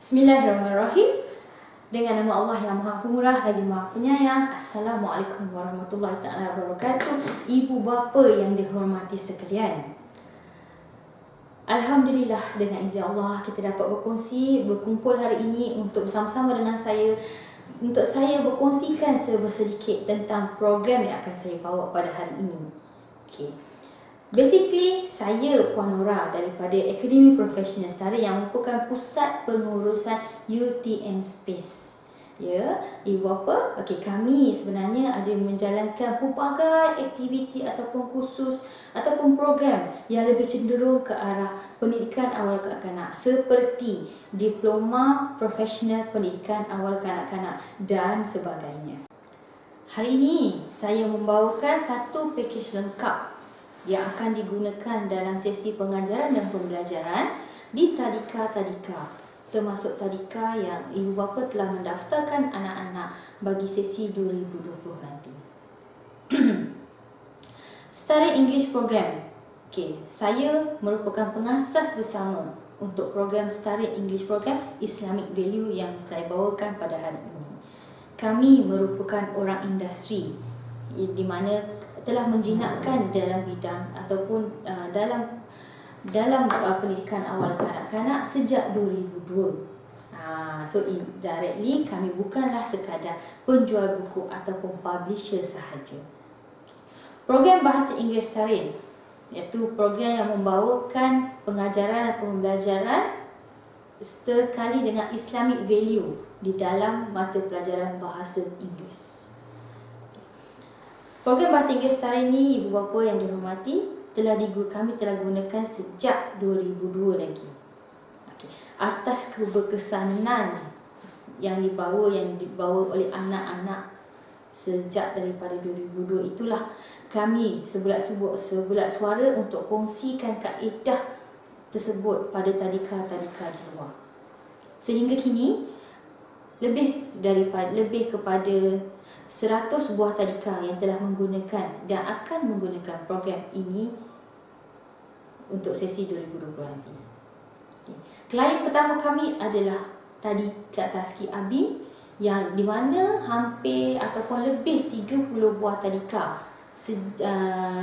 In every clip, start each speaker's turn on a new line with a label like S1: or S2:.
S1: Bismillahirrahmanirrahim. Dengan nama Allah yang Maha Pemurah lagi Maha Penyayang. Assalamualaikum warahmatullahi taala wabarakatuh. Ibu bapa yang dihormati sekalian. Alhamdulillah, dengan izin Allah kita dapat berkumpul hari ini untuk bersama-sama dengan saya untuk saya berkongsikan sedikit tentang program yang akan saya bawa pada hari ini. Okey. Basically, saya Puan Nora daripada Akademi Profesional Setara yang merupakan pusat pengurusan UTM Space. Ya, ibu bapa, okey, kami sebenarnya ada menjalankan pelbagai aktiviti ataupun kursus ataupun program yang lebih cenderung ke arah pendidikan awal kanak-kanak seperti diploma profesional pendidikan awal kanak-kanak dan sebagainya. Hari ini saya membawakan satu pakej lengkap yang akan digunakan dalam sesi pengajaran dan pembelajaran di tadika-tadika, termasuk tadika yang ibu bapa telah mendaftarkan anak-anak bagi sesi 2020 nanti. Setara English Program. Okey, saya merupakan pengasas bersama untuk program Setara English Program Islamic Value yang saya bawakan pada hari ini. Kami merupakan orang industri di mana telah menjinakkan dalam bidang ataupun dalam pendidikan awal kanak-kanak sejak 2002. So indirectly kami bukanlah sekadar penjual buku ataupun publisher sahaja. Program Bahasa Inggeris Setara iaitu program yang membawakan pengajaran dan pembelajaran sekali dengan Islamic value di dalam mata pelajaran Bahasa Inggeris. Program Bahasa Inggeris Setara ini, ibu bapa yang dihormati, kami telah gunakan sejak 2002 lagi. Okay. Atas keberkesanan yang dibawa oleh anak-anak sejak daripada 2002, itulah kami sebulat suara untuk kongsikan kaedah tersebut pada tadika-tadika di luar. Sehingga kini lebih kepada 100 buah tadika yang telah menggunakan dan akan menggunakan program ini untuk sesi 2020 nanti. Okay. Klien pertama kami adalah Tadika Taski Abim yang di mana hampir ataupun lebih 30 buah tadika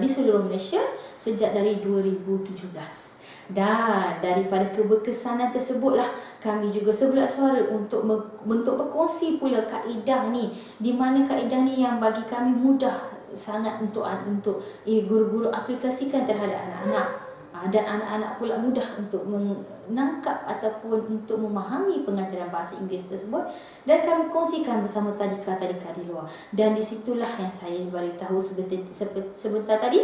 S1: di seluruh Malaysia sejak dari 2017. Dan daripada keberkesanan tersebutlah kami juga sebulat suara untuk berkongsi pula kaedah ni, di mana kaedah ni yang bagi kami mudah sangat untuk guru-guru aplikasikan terhadap anak-anak, dan anak-anak pula mudah untuk menangkap ataupun untuk memahami pengajaran bahasa Inggeris tersebut, dan kami kongsikan bersama tadika-tadika di luar. Dan disitulah yang saya beritahu sebentar tadi,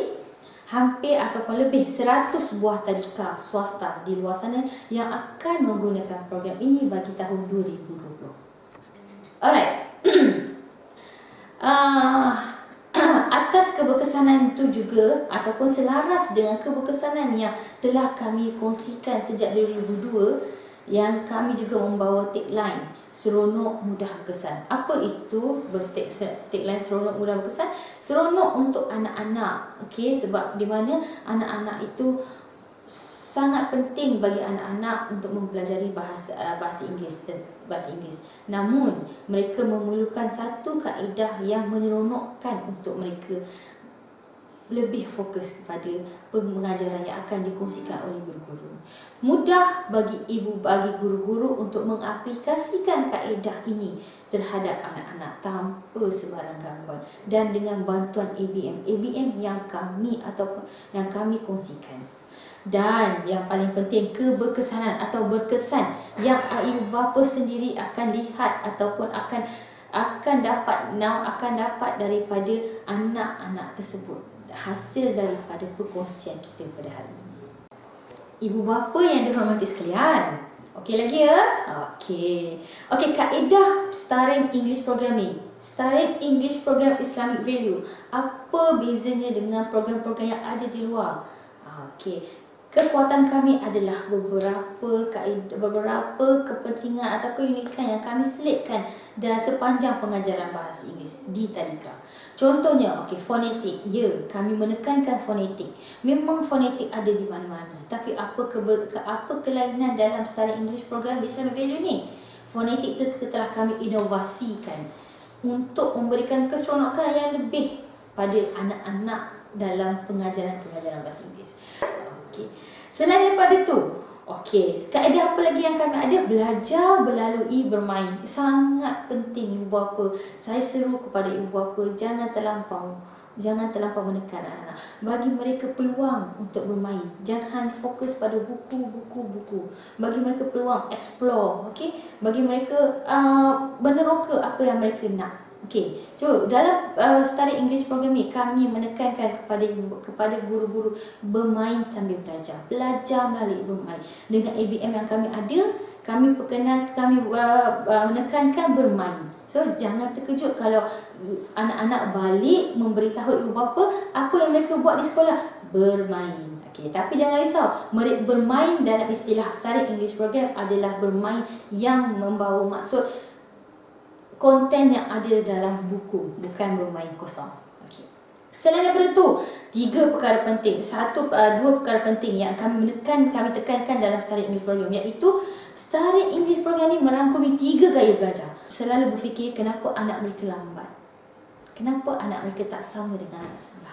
S1: hampir ataupun lebih 100 buah tadika swasta di luar sana yang akan menggunakan program ini bagi tahun 2020. Alright. Atas keberkesanan itu juga ataupun selaras dengan keberkesanan yang telah kami kongsikan sejak 2002, yang kami juga membawa tagline seronok mudah berkesan. Apa itu tagline seronok mudah berkesan? Seronok untuk anak-anak, okey, sebab di mana anak-anak itu sangat penting bagi anak-anak untuk mempelajari bahasa Inggeris. Namun mereka memerlukan satu kaedah yang menyeronokkan untuk mereka lebih fokus kepada pengajaran yang akan dikongsikan oleh guru-guru. Mudah bagi guru-guru untuk mengaplikasikan kaedah ini terhadap anak-anak tanpa sebarang gangguan dan dengan bantuan ABM yang kami kongsikan. Dan yang paling penting, keberkesanan atau berkesan yang ibu bapa sendiri akan lihat ataupun akan dapat daripada anak-anak tersebut, hasil daripada perkongsian kita pada hari ini. Ibu bapa yang dihormati sekalian, okey lagi ya? Okey, kaedah Starting English Program ni, Starting English Program Islamic Value, apa bezanya dengan program-program yang ada di luar? Okey, kekuatan kami adalah beberapa kepentingan atau keunikan yang kami selitkan dan sepanjang pengajaran bahasa Inggeris di tadika. Contohnya, fonetik. Ya, kami menekankan fonetik. Memang fonetik ada di mana-mana. Tapi apa kelainan dalam Setara English program Islamic Value ni? Fonetik itu telah kami inovasikan untuk memberikan keseronokan yang lebih pada anak-anak dalam pengajaran bahasa Inggeris. Selain daripada tu, kaedah apa lagi yang kami ada? Belajar melalui bermain. Sangat penting ibu bapa. Saya seru kepada ibu bapa, jangan terlampau menekan anak-anak. Bagi mereka peluang untuk bermain. Jangan fokus pada buku. Bagi mereka peluang explore, bagi mereka meneroka apa yang mereka nak. So dalam Setara English program ni kami menekankan kepada guru-guru bermain sambil belajar melalui bermain. Dengan ABM yang kami ada, kami menekankan bermain. So jangan terkejut kalau anak-anak balik memberitahu ibu bapa apa yang mereka buat di sekolah, bermain. Tapi jangan risau, mereka bermain dalam istilah Setara English program adalah bermain yang membawa maksud konten yang ada dalam buku, bukan bermain kosong. Selain daripada itu, dua perkara penting yang kami tekankan dalam Setara English program, iaitu Setara English program ni merangkumi 3 gaya belajar. Selalu berfikir kenapa anak mereka lambat, kenapa anak mereka tak sama dengan anak sebelah.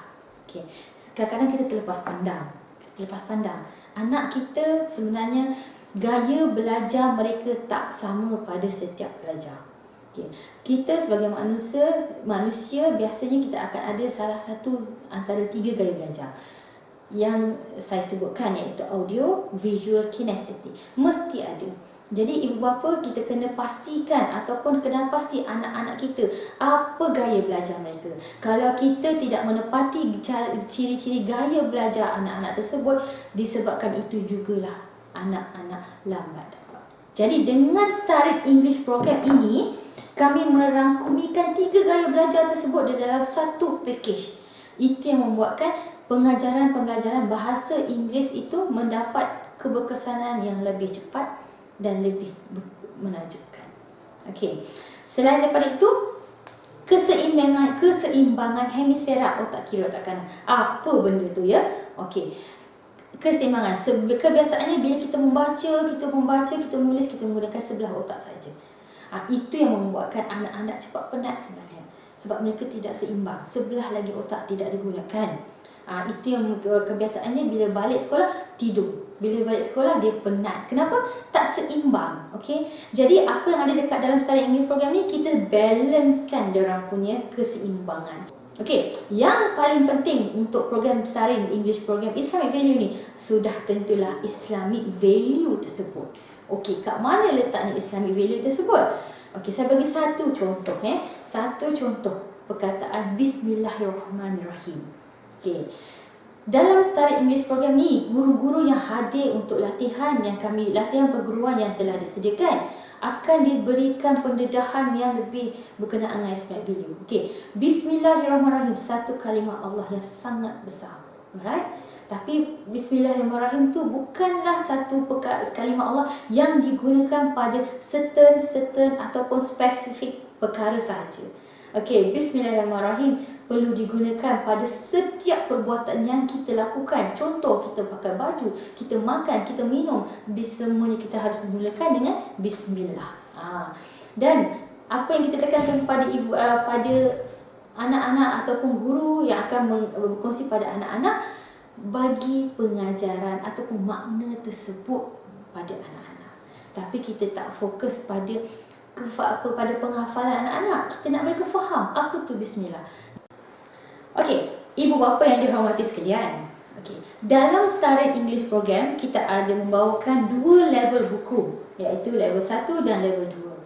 S1: Kadang-kadang kita terlepas pandang. Anak kita sebenarnya gaya belajar mereka tak sama pada setiap pelajar. Kita sebagai manusia biasanya kita akan ada salah satu antara 3 gaya belajar yang saya sebutkan, iaitu audio, visual, kinestetik. Mesti ada. Jadi ibu bapa kita kena pastikan ataupun kena pasti anak-anak kita apa gaya belajar mereka. Kalau kita tidak menepati ciri-ciri gaya belajar anak-anak tersebut, disebabkan itu jugalah anak-anak lambat. Jadi dengan Setara English program ini, kami merangkumikan 3 gaya belajar tersebut di dalam satu package. Itu yang membuatkan pembelajaran bahasa Inggeris itu mendapat keberkesanan yang lebih cepat dan lebih menakjubkan. Selain daripada itu, keseimbangan hemisfera otak kiri, otak kanan. Apa benda tu ya? Keseimbangan. Kebiasaannya bila kita membaca, kita menulis, kita menggunakan sebelah otak saja. Itu yang membuatkan anak-anak cepat penat sebenarnya. Sebab mereka tidak seimbang. Sebelah lagi otak tidak digunakan. Itu yang kebiasaannya bila balik sekolah, tidur. Bila balik sekolah, dia penat. Kenapa? Tak seimbang. Jadi apa yang ada dekat dalam Setara English program ni, kita balancekan diorang punya keseimbangan. Yang paling penting untuk program Setara English program Islamic Value ni, sudah tentulah Islamic Value tersebut. Kat mana letaknya Islamic Value tersebut? Saya bagi satu contoh. Satu contoh perkataan Bismillahirrahmanirrahim. Dalam Setara English program ni, guru-guru yang hadir untuk latihan perguruan yang telah disediakan akan diberikan pendedahan yang lebih berkenaan dengan Islamic Value. Bismillahirrahmanirrahim, satu kalimah Allah yang sangat besar. Alright? Tapi Bismillahirrahmanirrahim tu bukanlah satu kalimah Allah yang digunakan pada certain ataupun spesifik perkara sahaja. Bismillahirrahmanirrahim perlu digunakan pada setiap perbuatan yang kita lakukan. Contoh, kita pakai baju, kita makan, kita minum, semuanya kita harus mulakan dengan Bismillah. Dan apa yang kita tekankan pada anak-anak ataupun guru yang akan berkongsi pada anak-anak, bagi pengajaran ataupun makna tersebut pada anak-anak. Tapi kita tak fokus pada penghafalan anak-anak. Kita nak mereka faham apa tu Bismillah. Ibu bapa yang dihormati sekalian, dalam Setara English program kita ada membawakan 2 level buku, iaitu level 1 dan level 2.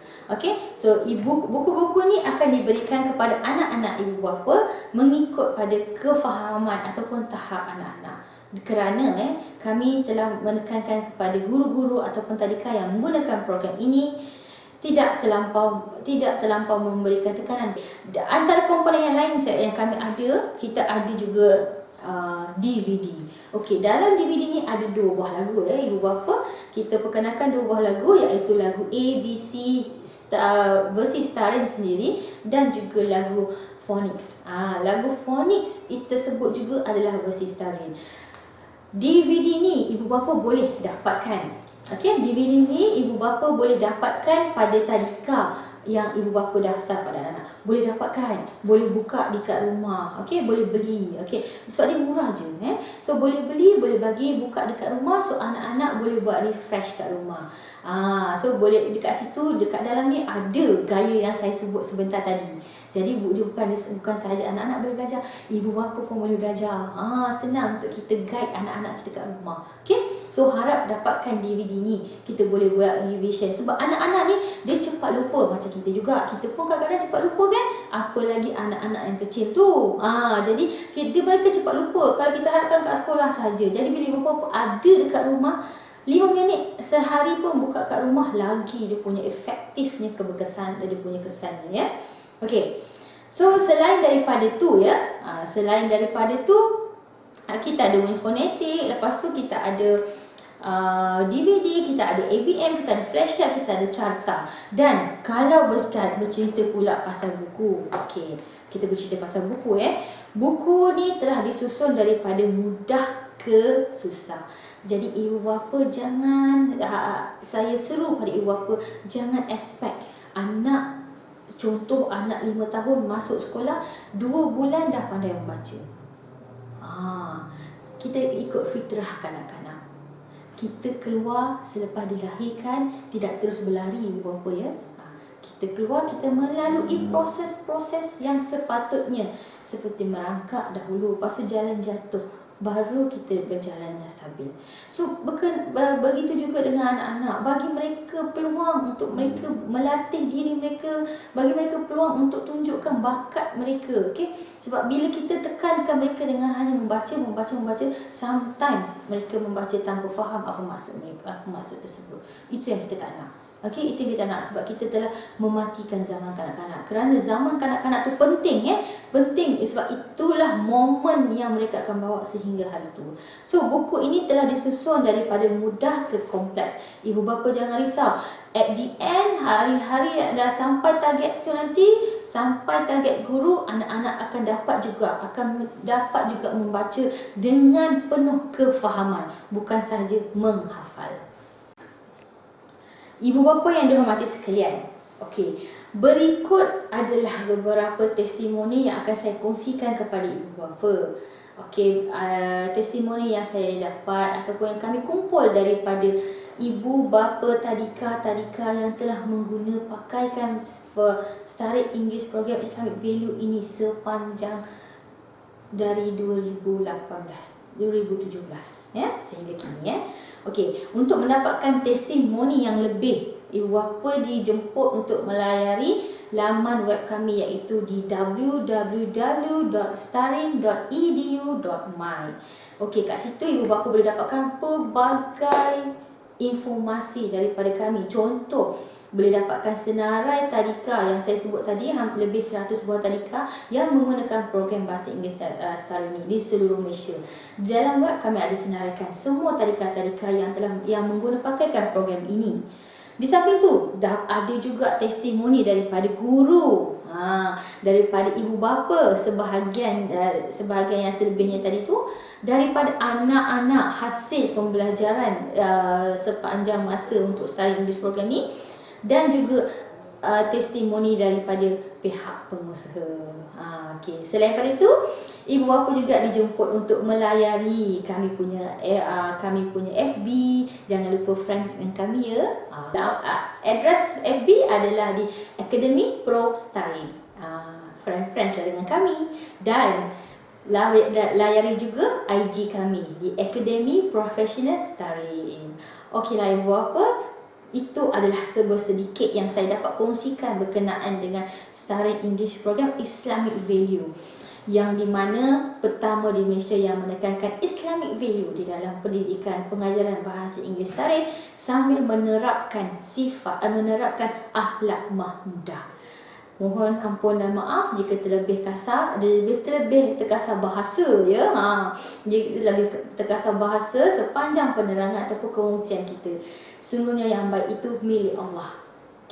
S1: So buku-buku ni akan diberikan kepada anak-anak ibu bapa mengikut pada kefahaman ataupun tahap anak-anak. Kerana kami telah menekankan kepada guru-guru ataupun tadika yang menggunakan program ini tidak terlampau memberikan tekanan. Antara komponen yang lain yang kami ada, kita ada juga DVD. Okey, dalam DVD ni ada 2 buah lagu ya ibu bapa. Kita perkenalkan 2 buah lagu, iaitu lagu ABC versi Starin sendiri dan juga lagu Phonics. Lagu Phonics tersebut juga adalah versi Starin. DVD ni ibu bapa boleh dapatkan. Okey, DVD ni ibu bapa boleh dapatkan pada tadika yang ibu bapa daftar pada anak. Boleh dapatkan, boleh buka dekat rumah. Okey, boleh beli. Okey, sebab dia murah je So boleh beli, boleh bagi buka dekat rumah, so anak-anak boleh buat refresh kat rumah. So boleh dekat situ, dekat dalam ni ada gaya yang saya sebut sebentar tadi. Jadi dia bukan sahaja anak-anak boleh belajar, ibu bapa pun boleh belajar. Senang untuk kita guide anak-anak kita kat rumah. Okey, so harap dapatkan DVD ni. Kita boleh buat revision sebab anak-anak ni dia cepat lupa macam kita juga. Kita pun kadang-kadang cepat lupa kan? Apa lagi anak-anak yang kecil tu. Jadi mereka cepat lupa kalau kita harapkan kat sekolah saja. Jadi bila ibu bapa ada dekat rumah 5 minit sehari pun buka kat rumah, lagi dia punya efektifnya keberkesan, dia punya kesannya ya. Okey. So selain daripada tu ya, kita ada Winfonetic, lepas tu kita ada DVD, kita ada ABM, kita ada flashcard, kita ada carta. Dan kalau bercerita pula pasal buku. Okey, kita bercerita pasal buku Buku ni telah disusun daripada mudah ke susah. Jadi ibu bapa jangan, saya seru pada ibu bapa, jangan expect anak, contoh anak 5 tahun masuk sekolah, 2 bulan dah pandai membaca. Kita ikut fitrah kanak-kanak. Kita keluar selepas dilahirkan, tidak terus berlari ibu bapa ya. Kita keluar, kita melalui proses-proses yang sepatutnya, seperti merangkak dahulu, lepas tu jalan jatuh, baru kita berjalan yang stabil. So begitu juga dengan anak-anak, bagi mereka peluang untuk mereka melatih diri mereka, bagi mereka peluang untuk tunjukkan bakat mereka. Okey, sebab bila kita tekankan mereka dengan hanya membaca, sometimes mereka membaca tanpa faham apa maksud tersebut. Itu yang kita tak nak. Okey, itu kita nak, sebab kita telah mematikan zaman kanak-kanak. Kerana zaman kanak-kanak tu penting penting sebab itulah momen yang mereka akan bawa sehingga hari tua. So buku ini telah disusun daripada mudah ke kompleks. Ibu bapa jangan risau. At the end, hari-hari dah sampai target tu nanti, sampai target guru, anak-anak akan dapat juga membaca dengan penuh kefahaman, bukan sahaja menghafal. Ibu bapa yang dihormati sekalian, okey, berikut adalah beberapa testimoni yang akan saya kongsikan kepada ibu bapa. Okey, testimoni yang saya dapat ataupun yang kami kumpul daripada ibu bapa tadika yang telah pakaikan Starin English Program Islamic Value ini sepanjang dari 2017 sehingga kini Okey, untuk mendapatkan testimoni yang lebih, ibu bapa dijemput untuk melayari laman web kami, iaitu di www.starin.edu.my. Okey, kat situ ibu bapa boleh dapatkan pelbagai informasi daripada kami. Contoh, boleh dapatkan senarai tadika yang saya sebut tadi, lebih 100 buah tadika yang menggunakan program bahasa Inggeris Starin ini di seluruh Malaysia. Di dalam web kami ada senaraikan semua tadika-tadika yang pakaikan program ini. Di samping tu, dah ada juga testimoni daripada guru, daripada ibu bapa, sebahagian yang selebihnya tadi tu, daripada anak-anak hasil pembelajaran sepanjang masa untuk Starin English Program ni, dan juga testimoni daripada pihak pengusaha. Okey, selain daripada itu, ibu bapa juga dijemput untuk melayari kami punya FB. Jangan lupa friends dengan kami ya. Address FB adalah di Academy Pro Starin. Friends lah dengan kami, dan layari juga IG kami di Academy Professional Starin. Okeylah ibu bapa, itu adalah sebuah sedikit yang saya dapat kongsikan berkenaan dengan Starin English Program Islamic Value, yang di mana pertama di Malaysia yang menekankan Islamic Value di dalam pendidikan pengajaran bahasa Inggeris Starin sambil menerapkan akhlak mahmudah. Mohon ampun dan maaf jika terlebih kasar, terlebih terkasar bahasa ya. Jika terlebih terkasar bahasa sepanjang penerangan ataupun kongsian kita. Sungguhnya yang baik itu milik Allah.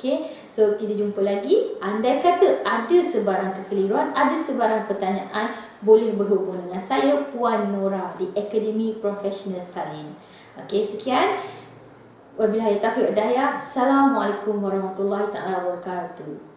S1: Okay, so kita jumpa lagi. Andai kata ada sebarang kekeliruan, ada sebarang pertanyaan, boleh berhubung dengan saya, Puan Nora di Akademi Profesional Stalin. Okay, sekian. Wabillahi taufiq wal hidayah. Assalamualaikum warahmatullahi taala wabarakatuh.